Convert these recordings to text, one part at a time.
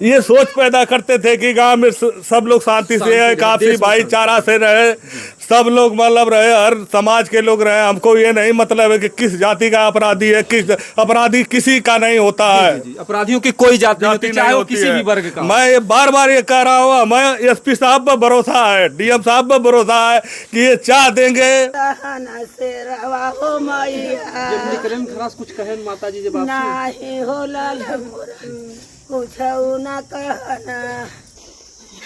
ये सोच पैदा करते थे कि गांव में सब लोग शांति से है, काफी भाईचारा से रहे, सब लोग मतलब रहे, हर समाज के लोग रहे। हमको ये नहीं मतलब है कि किस जाति का अपराधी है, किस अपराधी किसी का नहीं होता है। अपराधियों की कोई जाति नहीं होती, चाहे वो किसी भी वर्ग का। मैं ये बार बार ये कह रहा हूँ, मैं एसपी साहब पर भरोसा है, डीएम साहब पर भरोसा है कि ये चाह देंगे। कुछ कहे माता जी, जब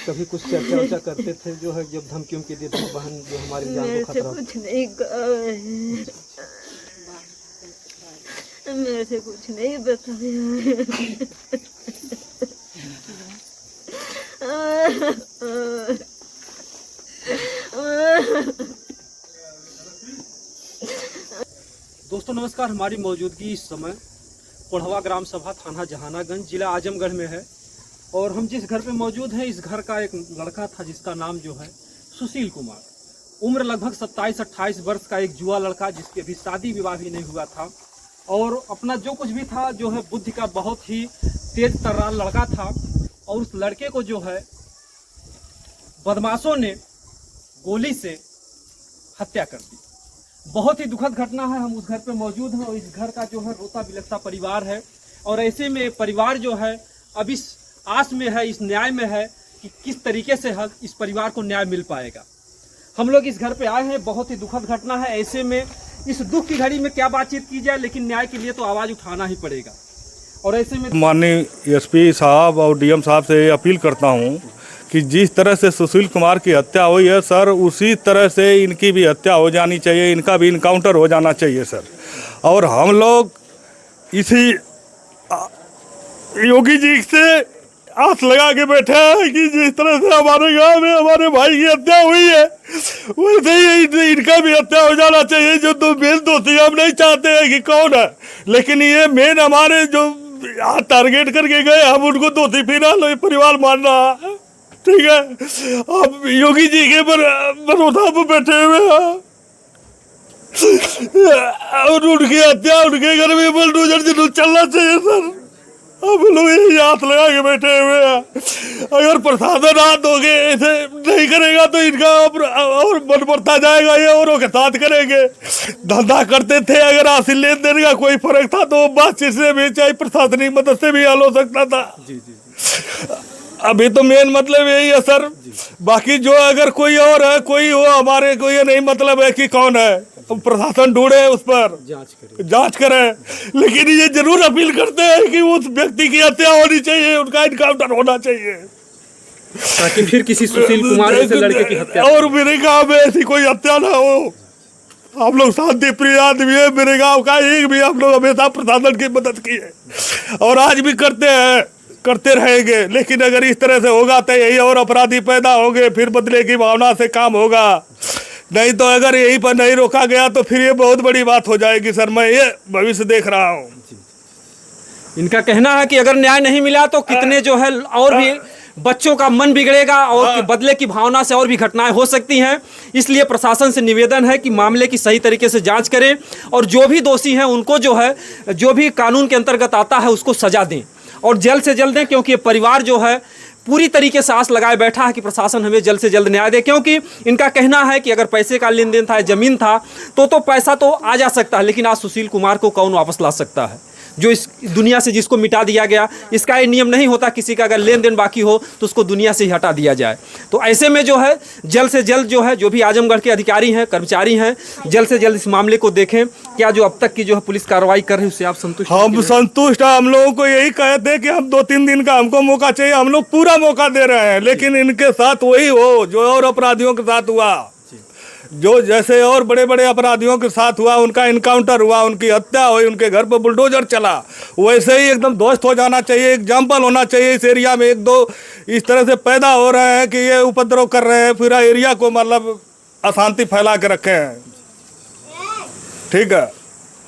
कभी कुछ चर्चा वर्चा करते थे जो है, जब धमकी उमकी देते थे बहन जो हमारी जान को खतरा। कुछ नहीं, मेरे से कुछ नहीं बताया। दोस्तों नमस्कार, हमारी मौजूदगी इस समय कोढ़वा ग्राम सभा थाना जहानागंज जिला आजमगढ़ में है। और हम जिस घर पे मौजूद हैं, इस घर का एक लड़का था जिसका नाम जो है सुशील कुमार, उम्र लगभग 27-28 वर्ष का एक जुआ लड़का, जिसकी अभी शादी विवाह भी नहीं हुआ था। और अपना जो कुछ भी था जो है बुद्धि का बहुत ही तेज तर्रार लड़का था। और उस लड़के को जो है बदमाशों ने गोली से हत्या कर दी। बहुत ही दुखद घटना है। हम उस घर पे मौजूद हैं और इस घर का जो है रोता बिलखता परिवार है। और ऐसे में परिवार जो है अब इस आस में है, इस न्याय में है कि किस तरीके से इस परिवार को न्याय मिल पाएगा। हम लोग इस घर पे आए हैं, बहुत ही दुखद घटना है। ऐसे में इस दुख की घड़ी में क्या बातचीत की जाए, लेकिन न्याय के लिए तो आवाज़ उठाना ही पड़ेगा। और ऐसे में माननीय एसपी साहब और डीएम साहब से अपील करता हूँ कि जिस तरह से सुशील कुमार की हत्या हुई है सर, उसी तरह से इनकी भी हत्या हो जानी चाहिए, इनका भी इनकाउंटर हो जाना चाहिए सर। और हम लोग इसी योगी जी से आस लगा के बैठे हैं कि जिस तरह से हमारे गांव में हमारे भाई की हत्या हुई है, वैसे ही इनका भी हत्या हो जाना चाहिए। जो तो मेन दोषी हम नहीं चाहते हैं कि कौन है, लेकिन ये मेन हमारे जो टारगेट करके गए, हम उनको दोषी फिलहाल परिवार मान रहा है। ठीक है, अब योगी जी के भरोसा पर बैठे हुए हैं और उनकी हत्या उनके घर में बुलडोजर जरूर चलना चाहिए सर। हम लोग यही हाथ लगा के बैठे हुए हैं। अगर प्रशासन हाथ दोगे ऐसे नहीं करेगा तो इनका और मन बढ़ता जाएगा, ये औरों के साथ करेंगे। धंधा करते थे, अगर हासिल लेन देन का कोई फर्क था तो बातचीत से भी, चाहे प्रशासनिक मदद से भी हल हो सकता था। जी जी। अभी तो मेन मतलब यही है सर। बाकी जो अगर कोई और है, कोई हो, हमारे को ये नहीं मतलब है कि कौन है, प्रशासन ढूंढे, उस पर जांच करे। लेकिन ये जरूर अपील करते हैं कि उस व्यक्ति की हत्या होनी चाहिए, उनका इनकाउंटर होना चाहिए, ताकि फिर किसी सुशील कुमार जैसे लड़के की हत्या और मेरे गांव में ऐसी कोई हत्या ना हो। हम लोग शांति प्रिय आदमी है, मेरे गांव का एक भी हम लोग हमेशा प्रशासन की मदद की है और आज भी करते हैं, करते रहेंगे। लेकिन अगर इस तरह से होगा तो यही और अपराधी पैदा होंगे, फिर बदले की भावना से काम होगा। नहीं तो अगर यहीं पर नहीं रोका गया तो फिर ये बहुत बड़ी बात हो जाएगी सर। मैं ये भविष्य देख रहा हूँ। इनका कहना है कि अगर न्याय नहीं मिला तो कितने जो है और भी बच्चों का मन बिगड़ेगा और बदले की भावना से और भी घटनाएं हो सकती हैं। इसलिए प्रशासन से निवेदन है कि मामले की सही तरीके से जांच करें और जो भी दोषी हैं उनको जो है, जो भी कानून के अंतर्गत आता है उसको सजा दें और जल्द से जल्द दें। क्योंकि ये परिवार जो है पूरी तरीके से आस लगाए बैठा है कि प्रशासन हमें जल्द से जल्द न्याय दे। क्योंकि इनका कहना है कि अगर पैसे का लेन देन था, ज़मीन था तो पैसा तो आ जा सकता है, लेकिन आज सुशील कुमार को कौन वापस ला सकता है, जो इस दुनिया से जिसको मिटा दिया गया। इसका ये नियम नहीं होता किसी का अगर लेन देन बाकी हो तो उसको दुनिया से ही हटा दिया जाए। तो ऐसे में जो है जल्द से जल्द जो है, जो भी आजमगढ़ के अधिकारी हैं, कर्मचारी हैं, जल्द से जल्द इस मामले को देखें। क्या जो अब तक की जो है पुलिस कार्रवाई कर रही है उससे आप संतुष्ट? हम संतुष्ट हैं। हम लोगों को यही कहते हैं कि हम 2-3 दिन का हमको मौका चाहिए, हम लोग पूरा मौका दे रहे हैं। लेकिन इनके साथ वही हो जो और अपराधियों के साथ हुआ, जो जैसे और बड़े बड़े अपराधियों के साथ हुआ, उनका इनकाउंटर हुआ, उनकी हत्या हुई, उनके घर पर बुलडोजर चला, वैसे ही एकदम ध्वस्त हो जाना चाहिए। एग्जाम्पल होना चाहिए इस एरिया में। 1-2 इस तरह से पैदा हो रहे हैं कि ये उपद्रव कर रहे हैं, पूरा एरिया को मतलब अशांति फैला के रखे हैं। ठीक है,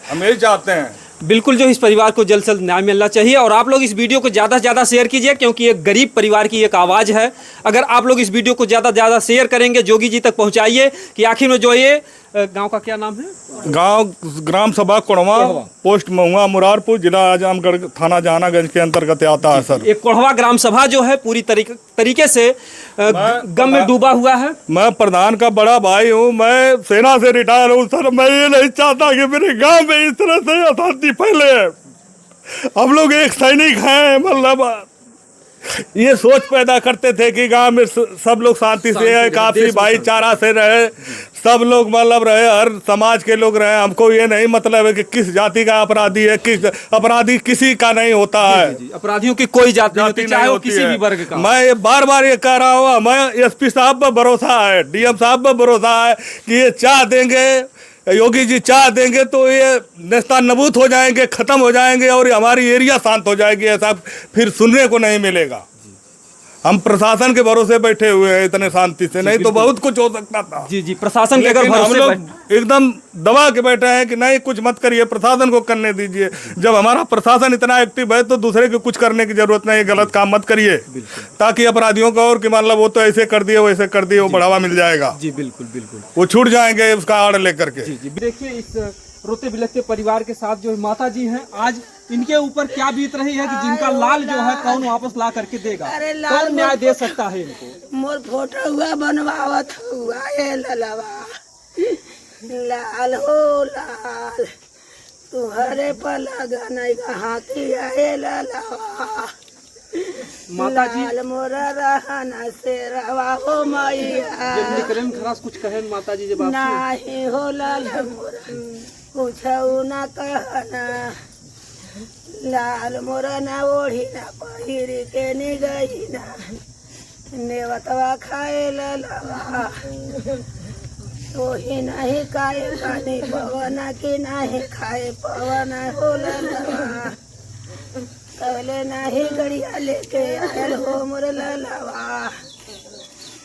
हम यही चाहते हैं। बिल्कुल, जो इस परिवार को जल्द से जल्द न्याय मिलना चाहिए। और आप लोग इस वीडियो को ज़्यादा से ज़्यादा शेयर कीजिए, क्योंकि एक गरीब परिवार की एक आवाज़ है। अगर आप लोग इस वीडियो को ज़्यादा से ज़्यादा शेयर करेंगे, जोगी जी तक पहुंचाइए कि आखिर में जो ये गांव का क्या नाम है? गांव ग्राम सभा कोढ़वा, पोस्ट महुआ मुरारपुर, जिला आजमगढ़, थाना जहानागंज के अंतर्गत आता है सर। एक कोढ़वा ग्राम सभा जो है पूरी तरीके से गम में डूबा हुआ है। मैं प्रधान का बड़ा भाई हूँ, मैं सेना से रिटायर हूँ सर। मैं ये नहीं चाहता कि मेरे गांव में इस तरह से अशांति फैले। हम लोग एक सैनिक हैं, मतलब ये सोच पैदा करते थे कि गांव में सब लोग शांति से है, काफी भाईचारा से रहे, सब लोग मतलब रहे, हर समाज के लोग रहे। हमको ये नहीं मतलब है कि किस जाति का अपराधी है, किस अपराधी किसी का नहीं होता है। अपराधियों की कोई जाति नहीं होती, चाहे वो किसी भी वर्ग का। मैं बार बार ये कह रहा हूँ, मैं एसपी साहब पर भरोसा है, डीएम साहब पर भरोसा है कि ये चाह देंगे, योगी जी चाह देंगे तो ये नेस्तानाबूद हो जाएंगे, खत्म हो जाएंगे और हमारी एरिया शांत हो जाएगी। ऐसा फिर सुनने को नहीं मिलेगा। हम प्रशासन के भरोसे बैठे हुए हैं इतने शांति से, नहीं तो बहुत कुछ हो सकता था। जी प्रशासन के अगर हम लोग एकदम दबा के बैठे हैं कि नहीं कुछ मत करिए, प्रशासन को करने दीजिए। जब हमारा प्रशासन इतना एक्टिव है तो दूसरे को कुछ करने की जरूरत नहीं, गलत काम मत करिए, ताकि अपराधियों को और कि मतलब वो तो ऐसे कर दिए वैसे कर दिए, वो बढ़ावा मिल जाएगा। जी बिल्कुल बिल्कुल, वो छूट जाएंगे उसका आड़ लेकर के। जी देखिए इस रोते बिलखते परिवार के साथ जो माता जी हैं, आज इनके ऊपर क्या बीत रही है कि जिनका लाल जो है कौन वापस ला करके देगा, कौन न्याय दे सकता है इनको। मोर फोटो हुआ बनवावत हुआ है ललवा, लाल हो लाल तुम्हारे पर लगा नहीं हाथी है ललवा। माता जी लाल मोरा रहना से रवा हो मैया, जब निकलन खरास कुछ कहे माता जी जब आपसे नहीं हो लाल मोरा कुछ न कहना, लाल मोरा ना ओढ़ी ना पहिर के निगई ना, नेवतवा खाए ललवा तो ही नहीं खाए पानी पवन की नहीं खाए पवन हो ललवा, कहले नहीं गड़िया लेके आयल हो मोर ललवा,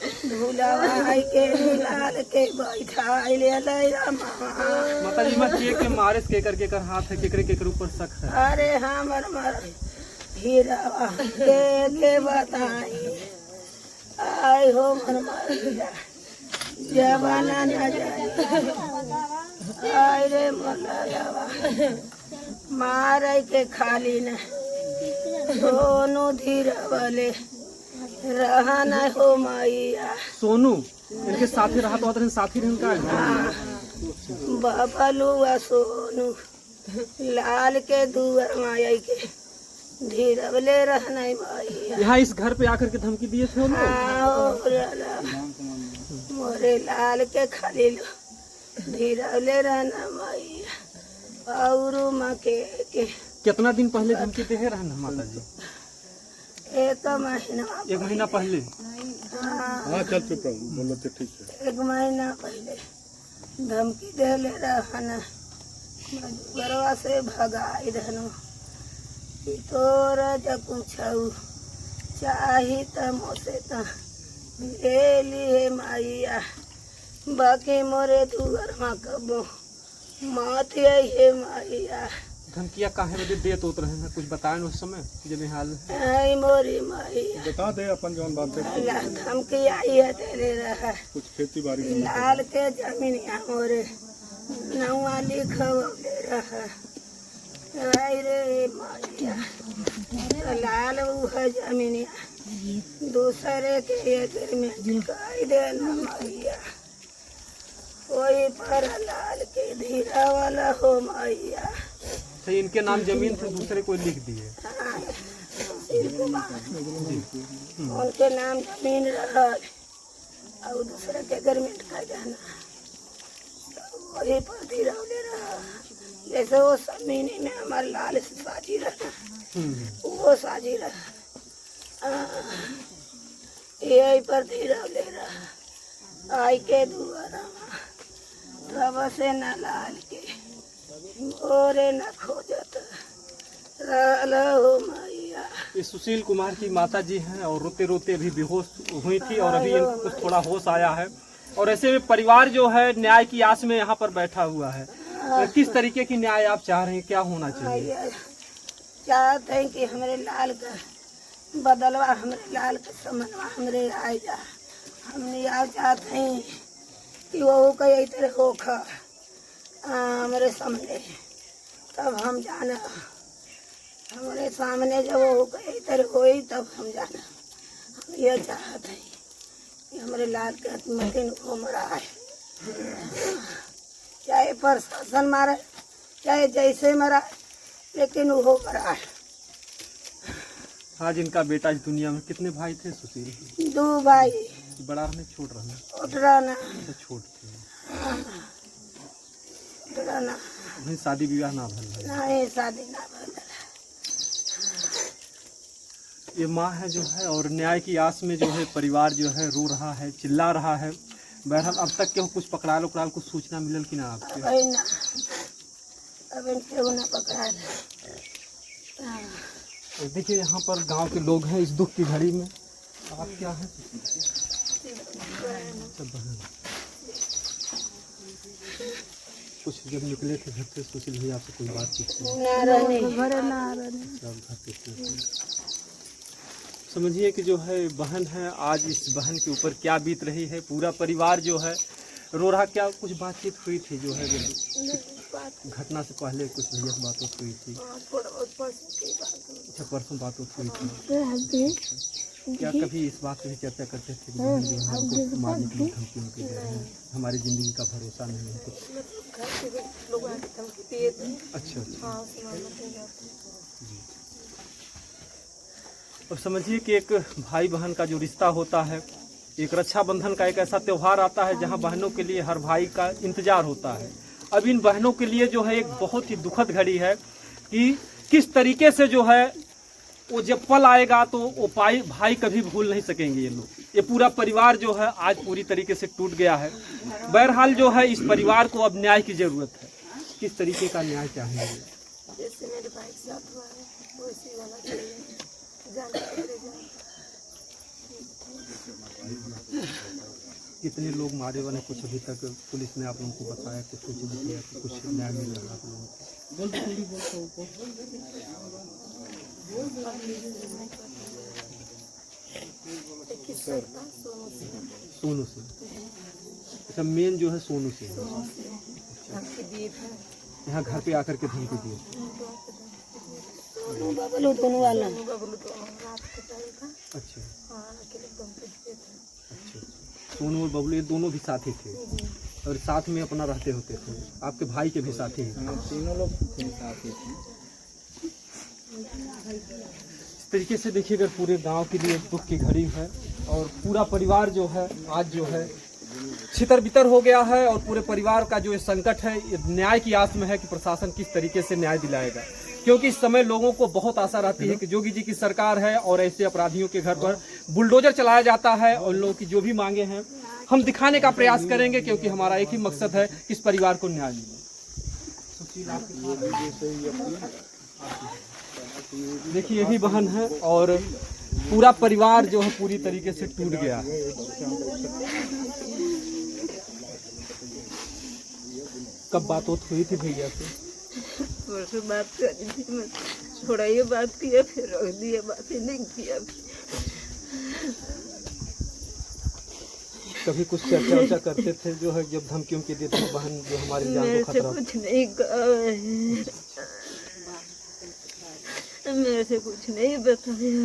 धुलवा के लाल के बैठाई ले माता जी मत के मारे के कर हाथ है केकर ऊपर शक है। अरे हमर मर हीरावा के बताई आई हो मन मरिया जवाना न जाई आई रे मलवा मारे के खाली न दोनों धीरवले रहना हो मैया। सोनू इनके साथी रहा तो साथी इनका बबलुआ सोनू लाल के दुआर माया के धीरवले रहना मैया। यहाँ इस घर पे आकर के धमकी दिए थे मोरे लाल के खाली धीरवले रहना मैया। और मके के कितना दिन पहले धमकी दे रहना माता जी? एक महीना पहले। हाँ चल चुप रहो, बोलो तो ठीक है। 1 महीना पहले धमकी दे ले रहना, मजबरवा से भगाई रहनो कि तोर जब पूछऊ चाही त मोसे त ले लिए मैया, बाकी मोरे दुआर में कबो मत है मैया। धमकिया काहे बदे देत होत रहे हैं, कुछ बताएं उस समय जब हाल आई मोरी मैया बता दे अपन जौन बात है। धमकी आई है तेरे रहा कुछ खेती बाड़ी लाल के जमीन मोरे नौआ लिखवले रहा आई रे मैया, लाल उह जमीन दूसरे के एकर में चिकाई देना मैया, कोई पर लाल के धीरा वाला हो मैया। तो इनके नाम जमीन थे दूसरे को लिख दिए। उनके नाम जमीन रहा और दूसरे के घर में खा जाना, वही पर धीरवले रहा। जैसे वो जमीनी में हमारे लाल से साजी रहा, वो साजी रहा, यही पर धीरवले रहा। आई के दुआरा तब से न लाल के मोरे न खोजत हो मैया। ये सुशील कुमार की माता जी हैं और रोते रोते अभी बेहोश हुई थी और अभी इनको थोड़ा होश आया है। और ऐसे में परिवार जो है न्याय की आस में यहाँ पर बैठा हुआ है। तो किस तरीके की न्याय आप चाह रहे हैं, क्या होना चाहिए? चाहते हैं कि हमारे लाल का बदलवा, हमारे लाल का समनवा हमारे आ जा। हमने आप चाहते हैं कि वो कई तरह होखा हमारे सामने, तब हम जाना। हमारे सामने जब वो कई तरह होई तब हम जाना। हम ये चाहते हैं कि हमारे लाल के आत्महत्या को मरा है, चाहे प्रशासन मारे चाहे जैसे मरा, लेकिन वो मरा है। आज इनका बेटा इस दुनिया में, कितने भाई थे सुशील? 2 भाई। बड़ा रहने छोट रहना? छोट रहना। अच्छा छोट थे। रहना वहीं शादी विवाह ना भल? नहीं, शादी ना भल। ये माँ है जो है, और न्याय की आस में जो है परिवार जो है रो रहा है, चिल्ला रहा है। बहरहाल अब तक के कुछ पकड़ाल उकड़ाल कुछ सूचना मिलल कि ना आपके? ना, अब इनके ना पकड़ा। देखिए यहाँ पर गांव के लोग हैं इस दुख की घड़ी में। आप क्या हैं? कुछ जब निकले थे घर से सुशील भैया आपसे कोई बातचीत की? समझिए कि जो है बहन है, आज इस बहन के ऊपर क्या बीत रही है। पूरा परिवार जो है रो रहा। क्या कुछ बातचीत हुई थी जो है घटना से पहले? कुछ भैया से बात हुई थी? अच्छा परसों बात हुई थी। क्या कभी इस बात पे चर्चा करते थे कि बहन जो है हमको मारने की धमकी उनके दे रहे हैं, हमारी ज़िंदगी का भरोसा नहीं है कुछ? अच्छा जी। और समझिए कि एक भाई बहन का जो रिश्ता होता है, एक रक्षाबंधन का एक ऐसा त्यौहार आता है जहां बहनों के लिए हर भाई का इंतजार होता है। अब इन बहनों के लिए जो है एक बहुत ही दुखद घड़ी है कि किस तरीके से जो है वो जब पल आएगा तो वो भाई कभी भूल नहीं सकेंगे ये लोग। ये पूरा परिवार जो है आज पूरी तरीके से टूट गया है। बहरहाल जो है इस परिवार को अब न्याय की ज़रूरत है। किस तरीके का न्याय चाहेंगे? जैसे मेरे भाई के साथ हुआ है वैसे होना चाहिए। कितने लोग मारे बने? कुछ अभी तक पुलिस ने आप लोगों को बताया, कुछ सूचित किया कि कुछ न्याय मिल रहा है आप लोगों को? सोनू से। अच्छा मेन जो है सोनू से। यहाँ घर पे आकर के धमकी दिए? दोनों वाला। अच्छा सोनू और बबलू ये दोनों भी साथी थे और साथ में अपना रहते होते थे। आपके भाई के भी साथी हैं? तीनों लोग साथी थे। इस तरीके से देखिए अगर पूरे गांव के लिए दुख की घड़ी है और पूरा परिवार जो है आज जो है छितर बितर हो गया है और पूरे परिवार का जो ये संकट है ये न्याय की आस में है कि प्रशासन किस तरीके से न्याय दिलाएगा। क्योंकि इस समय लोगों को बहुत आशा रहती है कि जोगी जी की सरकार है और ऐसे अपराधियों के घर पर बुलडोजर चलाया जाता है और लोगों की जो भी मांगे हैं हम दिखाने का प्रयास करेंगे, क्योंकि हमारा एक ही मकसद है कि इस परिवार को न्याय मिले। देखिए यही बहन है और पूरा परिवार जो है पूरी तरीके से टूट गया है। कब बात हुई थी भैया से? परसों बात करी थी, मैं थोड़ा ये बात किया फिर रख दिया, बातें नहीं किया। कभी कुछ चर्चा करते थे जो है जब धमकियों के देते थे बहन जो हमारी जान को खतरा? कुछ नहीं कहा, मेरे से कुछ नहीं बताया।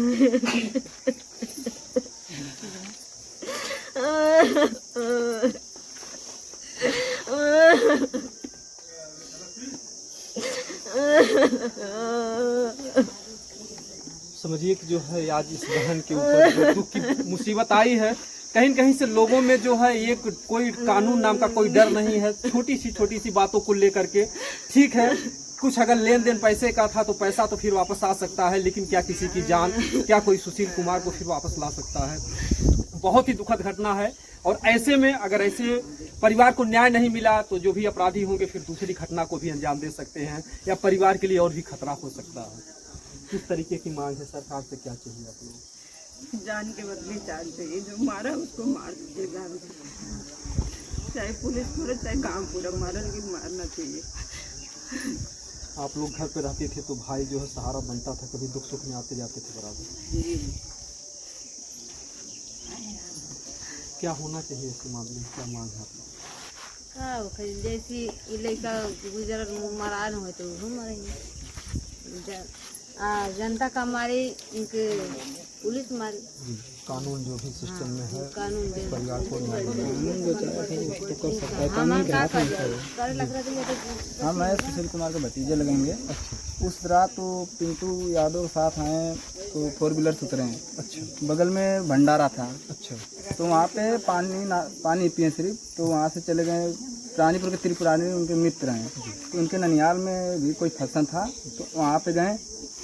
समझिए कि जो है आज इस बहन के ऊपर जो दुख की मुसीबत आई है, कहीं न कहीं से लोगों में जो है ये कोई कानून नाम का कोई डर नहीं है। छोटी सी बातों को लेकर के ठीक है, कुछ अगर लेन देन पैसे का था तो पैसा तो फिर वापस आ सकता है, लेकिन क्या किसी की जान, क्या कोई सुशील कुमार को फिर वापस ला सकता है? बहुत ही दुखद घटना है और ऐसे में अगर ऐसे परिवार को न्याय नहीं मिला तो जो भी अपराधी होंगे फिर दूसरी घटना को भी अंजाम दे सकते हैं या परिवार के लिए और भी खतरा हो सकता है। किस तरीके की मांग है? सरकार से क्या चाहिए आप लोग? जान के बदले जान चाहिए, जो मारा उसको मार दीजिए जान से, चाहे पुलिस मारे चाहे गांव पूरा मारे, लेकिन मारना चाहिए। आप लोग घर पे रहते थे तो भाई जो है सहारा बनता था, कभी दुख सुख में आते जाते थे बराबर। क्या होना चाहिए इस मामले में? क्या मांग है आप लोग? का होखे जैसी इ लड़का गुजर मरान हो तो वो मरेंगे जनता का मारी इनके पुलिस मारी कानून जो भी सिस्टम में है कानून दे परिवार को हमारा का करे लग रहा था हाँ मैं सुशील कुमार के भतीजे लगेंगे। उस रात तो पिंटू यादव साथ आए तो 4 व्हीलर से उतरे हैं। अच्छा। बगल में भंडारा था। अच्छा। तो वहाँ पे पानी पिए सिर्फ, तो वहाँ से चले गए रानीपुर के त्रिपुरानी उनके मित्र हैं, तो उनके ननियाल में भी कोई फंक्शन था तो वहाँ पे गए।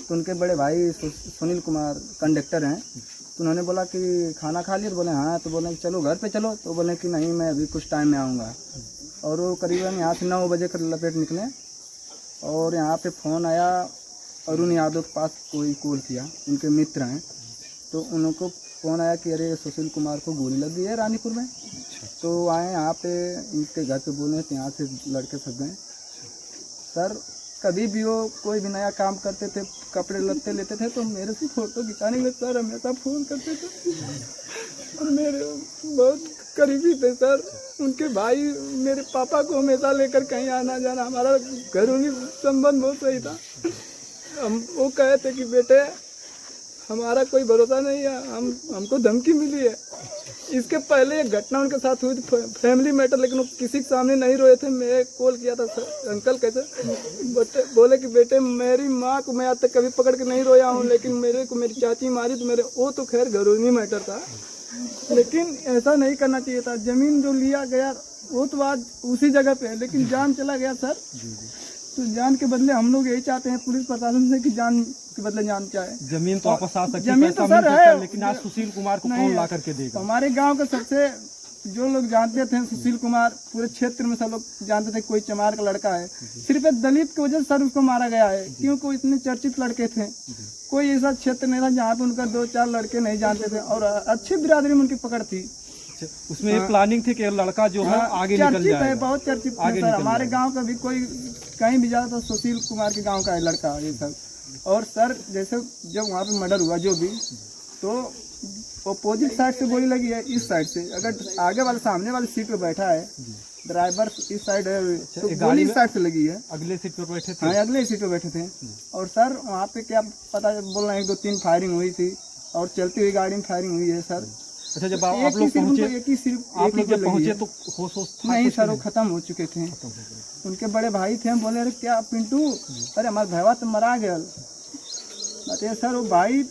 तो उनके बड़े भाई सुनील कुमार कंडक्टर हैं, तो उन्होंने बोला कि खाना खा लिया, तो बोले हाँ, तो बोले कि चलो घर पे चलो, तो बोले कि नहीं मैं अभी कुछ टाइम में आऊँगा। और वो करीबन यहाँ से 9 बजे कर लपेट निकले और यहाँ पे फ़ोन आया अरुण यादव के पास, कोई कॉल किया, उनके मित्र हैं, तो उनको फ़ोन आया कि अरे सुशील कुमार को गोली लग गई है रानीपुर में। तो आए यहाँ पे इनके घर पे बोले, तो यहाँ से लड़के सब गए। सर कभी भी वो कोई भी नया काम करते थे, कपड़े लत्ते लेते थे, तो मेरे से फ़ोटो खिंचाने के लिए सर हमेशा फ़ोन करते थे और मेरे बहुत करीबी थे सर। उनके भाई मेरे पापा को हमेशा लेकर कहीं आना जाना, हमारा घरेलू संबंध बहुत सही था। हम वो कहे थे कि बेटे हमारा कोई भरोसा नहीं है, हमको धमकी मिली है। इसके पहले एक घटना उनके साथ हुई थी फैमिली मैटर, लेकिन वो किसी के सामने नहीं रोए थे। मैं कॉल किया था अंकल कैसे बोले कि बेटे मेरी माँ को मैं आज तक कभी पकड़ के नहीं रोया हूँ, लेकिन मेरे को मेरी चाची मारी तो मेरे वो तो खैर घरेलू मैटर था, लेकिन ऐसा नहीं करना चाहिए था। ज़मीन जो लिया गया वो तो आज उसी जगह पे है, लेकिन जान चला गया सर। तो जान के बदले हम लोग यही चाहते हैं पुलिस प्रशासन से कि जान के बदले जान चाहे। जमीन तो वापस आ सकती है, जमीन तो सर है, लेकिन आज सुशील कुमार को कौन ला करके देगा? हमारे गांव के सबसे जो लोग जानते थे सुशील कुमार, पूरे क्षेत्र में सब लोग जानते थे कोई चमार का लड़का है। सिर्फ एक दलित की वजह से सर उसको मारा गया है, क्योंकि वो इतने चर्चित लड़के थे। कोई ऐसा क्षेत्र नहीं था जहाँ पे उनका 2-4 लड़के नहीं जानते थे और अच्छी बिरादरी में उनकी पकड़ थी। उसमें एक प्लानिंग थी कि लड़का जो है आगे निकल जाए। बहुत चर्चित है सर, हमारे गांव का भी कोई कहीं भी जाता तो सुशील कुमार के गांव का है लड़का ये सब। और सर जैसे जब वहाँ पे मर्डर हुआ जो भी, तो अपोजिट साइड से गोली लगी है, इस साइड से। अगर आगे वाले सामने वाली सीट पे बैठा है ड्राइवर, इस साइड है, तो गोली इस साइड से लगी है। अगले सीट पे बैठे थे? हाँ अगले सीट पे बैठे थे। और सर वहाँ पे क्या पता बोल रहे हैं 1-2-3 फायरिंग हुई थी और चलती हुई गाड़ी में फायरिंग हुई है सर। अच्छा, जब आप लोग पहुंचे, आप लोग जब पहुंचे तो होश नहीं सर, वो खत्म हो चुके थे। उनके बड़े भाई थे, हम बोले अरे क्या पिंटू, अरे हमारा भैया तो मरा गया। अरे सर वो भाई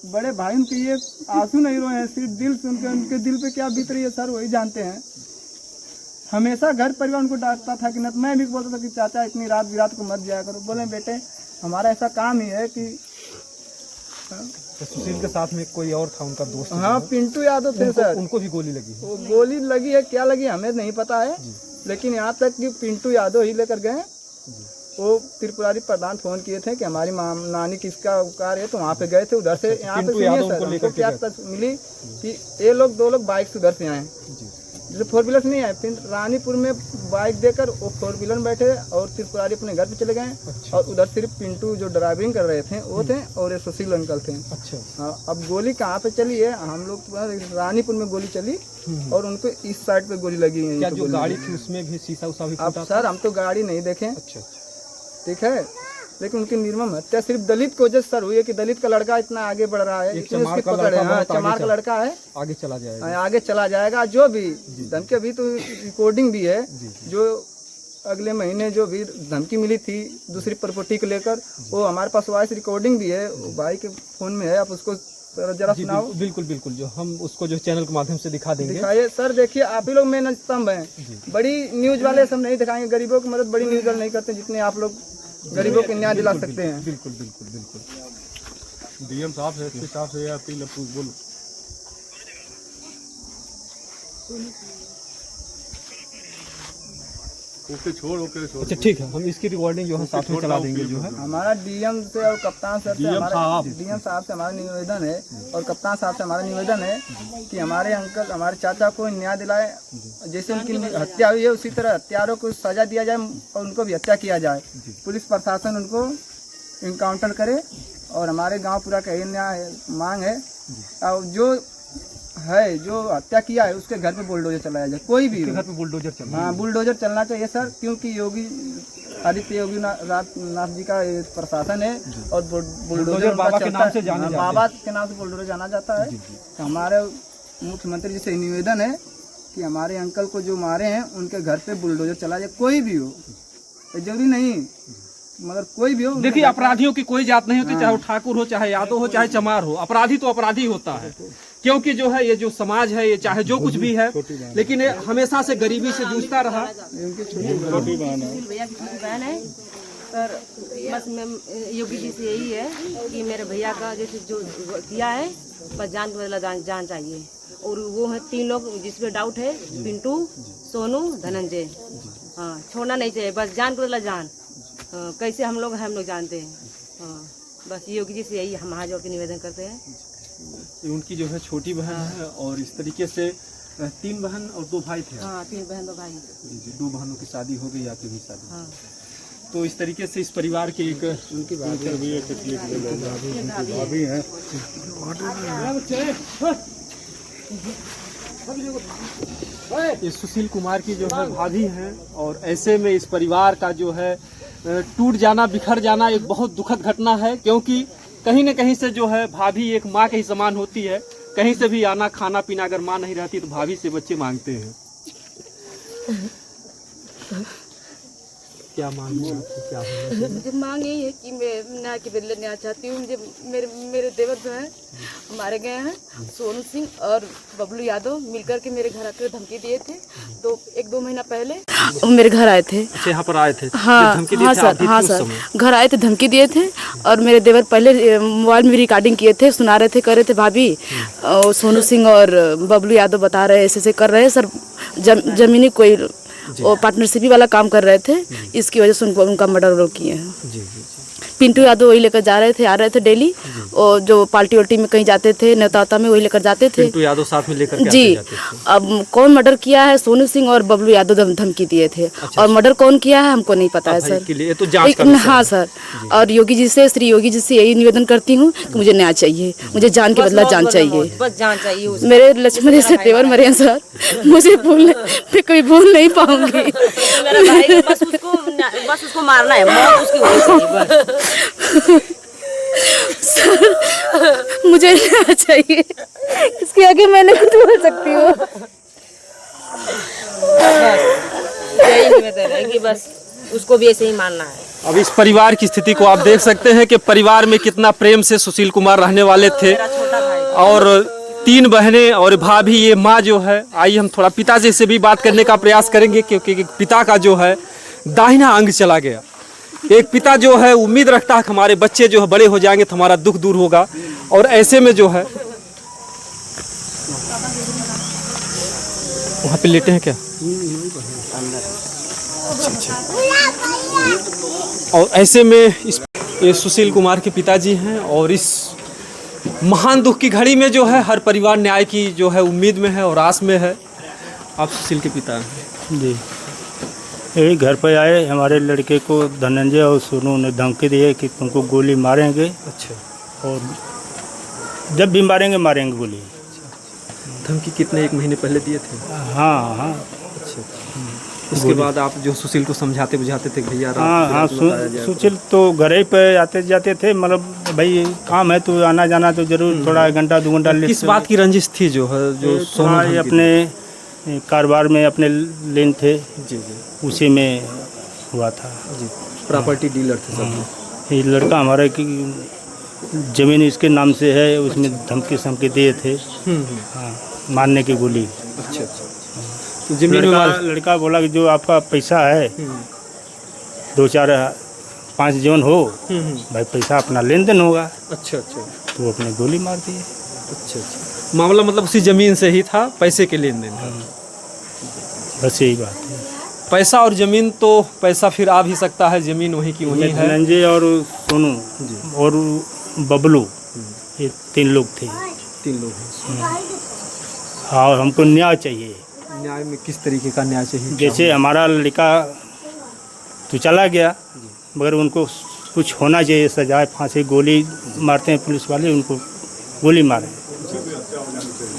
बड़े भाई उनके ये आंसू नहीं रोए हैं, सिर्फ दिल से उनके दिल पे क्या बीत रही है सर वही जानते हैं। हमेशा घर परिवार उनको डांटता था कि न, मैं भी बोलता था कि चाचा इतनी रात बिरात को मत जाया करो। बोले बेटे हमारा ऐसा काम ही है कि तो सुशील के साथ में कोई और था उनका दोस्त? हाँ पिंटू यादव थे सर, उनको भी गोली लगी? वो गोली लगी है, क्या लगी हमें नहीं पता है, लेकिन यहाँ तक कि पिंटू यादव ही लेकर गए। वो त्रिपुरारी प्रधान फोन किए थे कि हमारी नानी किसका उपकार है, तो वहाँ पे गए थे। उधर से यहाँ पे सुनिए सर, हमको क्या मिली कि ये लोग 2 लोग बाइक से उधर से आए, जैसे 4 व्हीलर नहीं आए, फिर रानीपुर में बाइक देकर वो 4 व्हीलर में बैठे और त्रिपुरारी अपने घर पे चले गए। और उधर सिर्फ पिंटू जो ड्राइविंग कर रहे थे वो थे और ये सुशील अंकल थे। अच्छा। हाँ, अब गोली कहाँ पे चली है, हम लोग रानीपुर में गोली चली और उनको इस साइड पे गोली लगी है। क्या जो गाड़ी थी उसमें भी शीशा उसा भी अब सर हम तो गाड़ी नहीं देखे। अच्छा, ठीक है, लेकिन उनकी निर्मम हत्या सिर्फ दलित की वजह से सर हुई है कि दलित का लड़का इतना आगे बढ़ रहा है, चमार का लड़का है, आगे चला जाएगा, आगे चला जाएगा। जो भी धमकी, अभी तो रिकॉर्डिंग भी है, जो अगले महीने जो भी धमकी मिली थी दूसरी प्रॉपर्टी को लेकर, वो हमारे पास वॉइस रिकॉर्डिंग भी है, वो भाई के फोन में है, आप उसको जरा सुनाओ। बिल्कुल बिल्कुल, जो हम उसको जो चैनल के माध्यम से दिखा देंगे। दिखाइए सर, देखिए आप ही लोग मेन स्तंभ हैं, बड़ी न्यूज वाले सब नहीं दिखाएंगे, गरीबों की मदद बड़ी न्यूज वाले नहीं करते जितने आप लोग गरीबों को न्याय दिला सकते हैं। बिल्कुल बिल्कुल बिल्कुल। डीएम साहब से, एसपी साहब से अपील बोलो। ओके छोड़। अच्छा ठीक है, हम इसकी रिकॉर्डिंग जो है साथ में चला देंगे। जो है हमारा डीएम से और कप्तान सर से, डीएम साहब से हमारा निवेदन है और कप्तान साहब से हमारा निवेदन है कि हमारे अंकल, हमारे चाचा को न्याय दिलाए। जैसे उनकी हत्या हुई है उसी तरह हत्यारों को सजा दिया जाए और उनको भी हत्या किया जाए। पुलिस प्रशासन उनको इनकाउंटर करे और हमारे गाँव पूरा का यही न्याय मांग है। और जो है जो हत्या किया है उसके घर पे बुलडोजर चलाया जाए, कोई भी हो। घर पे बुलडोजर चल हाँ बुलडोजर चलना चाहिए सर, क्योंकि योगी आदित्य योगी नाथ जी का ये प्रशासन है और बुलडोजर बाबा के नाम से जाने जाते हैं। बाबा के नाम से बुलडोजर जाना जाता है। तो हमारे मुख्यमंत्री जी से निवेदन है कि हमारे अंकल को जो मारे हैं उनके घर पे बुलडोजर चला जाए, कोई भी हो, जरूरी नहीं मगर कोई भी हो। देखिए अपराधियों की कोई जात नहीं होती, चाहे वो ठाकुर हो, चाहे यादव हो, चाहे चमार हो, अपराधी तो अपराधी होता है। क्योंकि जो है ये जो समाज है, ये चाहे जो कुछ भी है, लेकिन ये हमेशा से गरीबी से जूझता रहा। छोटी भैया की छोटी बहन है सर। बस मैं योगी जी से यही है कि मेरे भैया का जैसे जो किया है बस जान को बदला जान चाहिए। और वो है 3 लोग जिसपे डाउट है, पिंटू, सोनू, धनंजय। हाँ छोड़ना नहीं चाहिए, बस जान को बदला जान। कैसे हम लोग जानते हैं। हाँ बस योगी जी से यही हम हाथ जोड़ के निवेदन करते हैं। उनकी जो है छोटी बहन है और इस तरीके से 3 बहन और 2 भाई थे। हाँ 3 बहन 2 भाई। जी 2 बहनों की शादी हो गई, आपकी भी शादी। हाँ तो इस तरीके से इस परिवार के एक उनकी भाभी है। ये सुशील कुमार की जो है भाभी हैं और ऐसे में इस परिवार का जो है टूट जाना, बिखर जाना एक बहुत दुखद घटना है। क्योंकि कहीं न कहीं से जो है भाभी एक माँ के ही समान होती है। कहीं से भी आना खाना पीना अगर माँ नहीं रहती तो भाभी से बच्चे मांगते हैं। क्या मांग है आपको, क्या होना? मुझे मांग यही है कि मैं न्याय के बदले न्याय चाहती हूँ। मुझे मेरे देवर जो है मारे गए हैं, सोनू सिंह और बबलू यादव मिलकर के मेरे घर आकर धमकी दिए थे। 1-2 महीना पहले मेरे घर आए थे। अच्छा यहाँ पर आए थे? हाँ सर घर आए थे, धमकी दिए थे। और मेरे देवर पहले मोबाइल में रिकॉर्डिंग किए थे, सुना रहे थे, कर रहे थे भाभी सोनू सिंह और बबलू यादव बता रहे ऐसे कर रहे हैं सर, जमीनी कोई और पार्टनरशिप वाला काम कर रहे थे, इसकी वजह से उनका मर्डर किए हैं। पिंटू यादव वही लेकर जा रहे थे, आ रहे थे डेली, और जो पार्टी वार्टी में कहीं जाते थे, नेता में वही लेकर जाते थे। पिंटू यादव साथ में लेकर के जी जाते थे। अब कौन मर्डर किया है? सोनू सिंह और बबलू यादव धमकी दिए थे। और मर्डर कौन किया है हमको नहीं पता है सर। के लिए तो जांच का विषय हाँ सर। और योगी जी से, श्री योगी जी से यही निवेदन करती हूँ कि मुझे न्याय चाहिए, मुझे जान के बदला जान चाहिए, बस जान चाहिए। मेरे लक्ष्मण से देवर मरे हैं सर, मुझे मैं कभी भूल नहीं पाऊंगी। मेरा भाई बस उसको मारना है, मौत उसकी होनी चाहिए बस। सर मुझे न्याय चाहिए, इसके आगे मैंने कुछ बोल सकती हूँ। यही निवेदन है कि बस उसको भी ऐसे ही मानना है। अब इस परिवार की स्थिति को आप देख सकते हैं कि परिवार में कितना प्रेम से सुशील कुमार रहने वाले थे। और 3 बहनें और भाभी, ये माँ जो है। आइए हम थोड़ा पिताजी से भी बात करने का प्रयास करेंगे, क्योंकि पिता का जो है दाहिना अंग चला गया। एक पिता जो है उम्मीद रखता है कि हमारे बच्चे जो है बड़े हो जाएंगे तो हमारा दुख दूर होगा, और ऐसे में जो है वहाँ पे लेटे हैं क्या? अच्छा। और ऐसे में ये सुशील कुमार के पिताजी हैं, और इस महान दुख की घड़ी में जो है हर परिवार न्याय की जो है उम्मीद में है और आस में है। आप सुशील के पिता हैं जी। यही घर पे आए, हमारे लड़के को धनंजय और सोनू ने धमकी दी है कि तुमको गोली मारेंगे। अच्छा। और जब भी मारेंगे गोली। धमकी कितने 1 महीने पहले दिए थे? हाँ हाँ। अच्छा। इसके बाद आप जो सुशील को समझाते बुझाते थे भैया? हाँ सुशील तो घर ही पे आते जाते थे, मतलब भाई काम है तो आना जाना तो जरूर, थोड़ा 1 घंटा 2 घंटा। किस बात की रंजिश थी जो है जो सोनू अपने कारोबार में अपने लेन थे जी, उसी में हुआ था जी। प्रॉपर्टी डीलर थे सब। ये लड़का हमारा की जमीन इसके नाम से है, उसमें धमकी दिए थे। हाँ मारने की गोली। अच्छा। तो जमीन में लड़का बोला कि जो आपका पैसा है 2-4-5 जीवन हो भाई, पैसा अपना लेन देन होगा। अच्छा। तो अपने गोली मार दिए। अच्छा। मामला मतलब उसी जमीन से ही था, पैसे के लेन देन। बस यही बात है। पैसा और जमीन, तो पैसा फिर आ भी सकता है, जमीन वहीं की वहीं है। धनंजय और सोनू और बबलू, ये 3 लोग थे। 3 लोग हैं। हाँ हमको न्याय चाहिए। न्याय में किस तरीके का न्याय चाहिए? जैसे हमारा लड़का तो चला गया, मगर उनको कुछ होना चाहिए, सजाए, फांसी, गोली मारते हैं पुलिस वाले, उनको गोली मारे।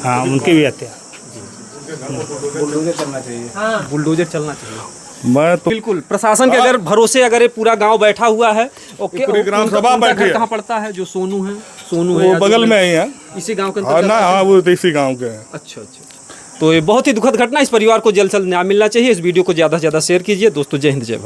हाँ उनकी भी हत्या। बुलडोजर करना चाहिए। बुलडोजर चलना चाहिए। मैं तो बिल्कुल प्रशासन के अगर भरोसे अगर ये पूरा गांव बैठा हुआ है, ओके, पूरी ग्राम उनका- सभा उनका बैठी घर है। कहाँ पड़ता है? जो सोनू है, सोनू है वो या जो बगल में ही है। इसी गांव के हाँ अंतर्गत? ना, हाँ वो तो इसी गांव के हैं। अच्छा अच्छा। तो ये बहुत ही दुखद घटना, इस परिवार को जल्द से जल्द न्याय मिलना चाहिए। इस वीडियो को ज़्यादा से ज़्यादा शेयर कीजिए दोस्तों। जय हिंद, जय भारत।